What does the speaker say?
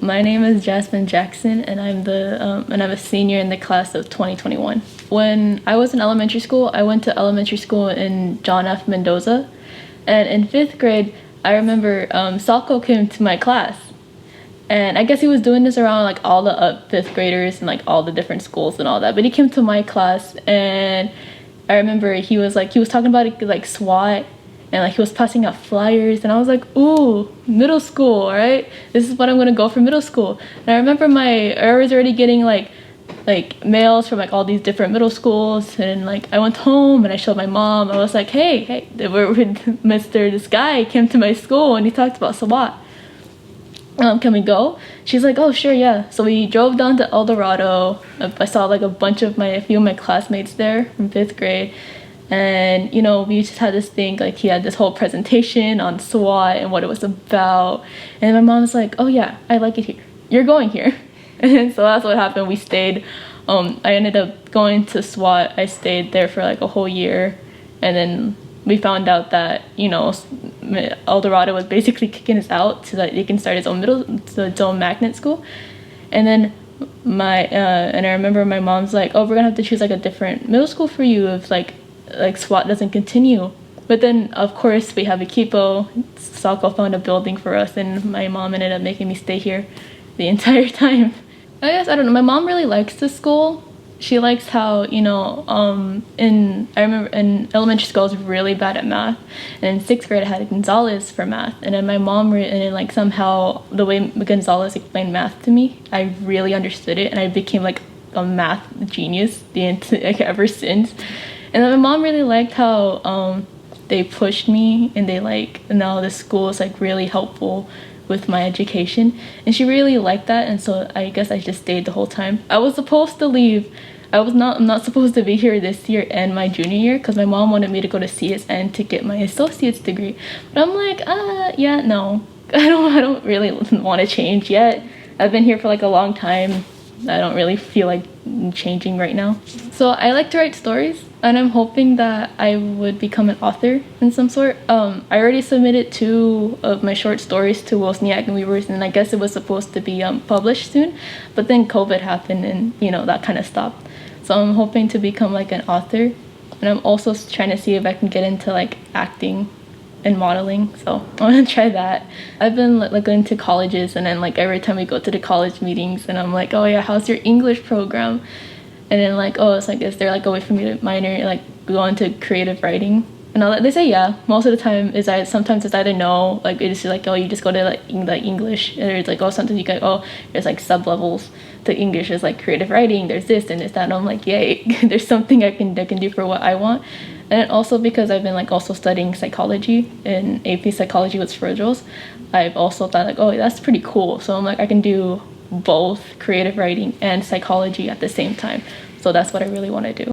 My name is Jasmine Jackson, and I'm a senior in the class of 2021. When I was in elementary school, I went to elementary school in John F. Mendoza, and in 5th grade, I remember Salko came to my class, and I guess he was doing this around like all the 5th graders and like all the different schools and all that. But he came to my class, and I remember he was talking about it, like SWAT. And like he was passing out flyers, and I was like, ooh, middle school, all right? This is what I'm gonna go for middle school. And I remember I was already getting like mails from like all these different middle schools, and like I went home and I showed my mom. I was like, hey, this guy came to my school and he talked about SWAT. Can we go? She's like, oh sure, yeah. So we drove down to El Dorado. I saw like a few of my classmates there from 5th grade. And you know, we just had this thing, like he had this whole presentation on SWAT and what it was about, and my mom was like, oh yeah, I like it here, you're going here. And so that's what happened. We stayed. I ended up going to SWAT. I stayed there for like a whole year, and then we found out that, you know, El Dorado was basically kicking us out so that he can start his own magnet school. And then and I remember my mom's like, oh, we're gonna have to choose like a different middle school for you if like SWAT doesn't continue. But then of course we have Equipo. Salco found a building for us, and my mom ended up making me stay here the entire time. I guess, I don't know, my mom really likes the school. She likes how, you know, I remember in elementary school I was really bad at math, and in 6th grade I had Gonzalez for math, and then my mom and then like somehow the way Gonzalez explained math to me, I really understood it, and I became like a math genius ever since. And then my mom really liked how they pushed me, and now the school is like really helpful with my education, and she really liked that. And so I guess I just stayed the whole time. I was supposed to leave. I'm not supposed to be here this year and my junior year because my mom wanted me to go to CSN to get my associate's degree. But I'm like, yeah, no, I don't really want to change yet. I've been here for like a long time. I don't really feel like changing right now. So I like to write stories, and I'm hoping that I would become an author in some sort. I already submitted 2 of my short stories to Wozniak and Weavers, and I guess it was supposed to be published soon, but then COVID happened, and you know, that kind of stopped. So I'm hoping to become like an author, and I'm also trying to see if I can get into like acting and modeling, so I want to try that. I've been like going to colleges, and then like every time we go to the college meetings, and I'm like, oh yeah, how's your English program? And then like, oh, it's like, is there like a way for me to minor, like go into creative writing and all that? They say yeah. Most of the time sometimes it's either no, like it's like, oh, you just go to like English, or it's like, oh, sometimes you go, oh, there's like sub levels to English. There's like creative writing, there's this and this, that, and I'm like, yay, there's something I can do for what I want. And also because I've been like also studying psychology in AP psychology with Fragils, I've also thought like, oh, that's pretty cool. So I'm like, I can do both creative writing and psychology at the same time. So that's what I really want to do.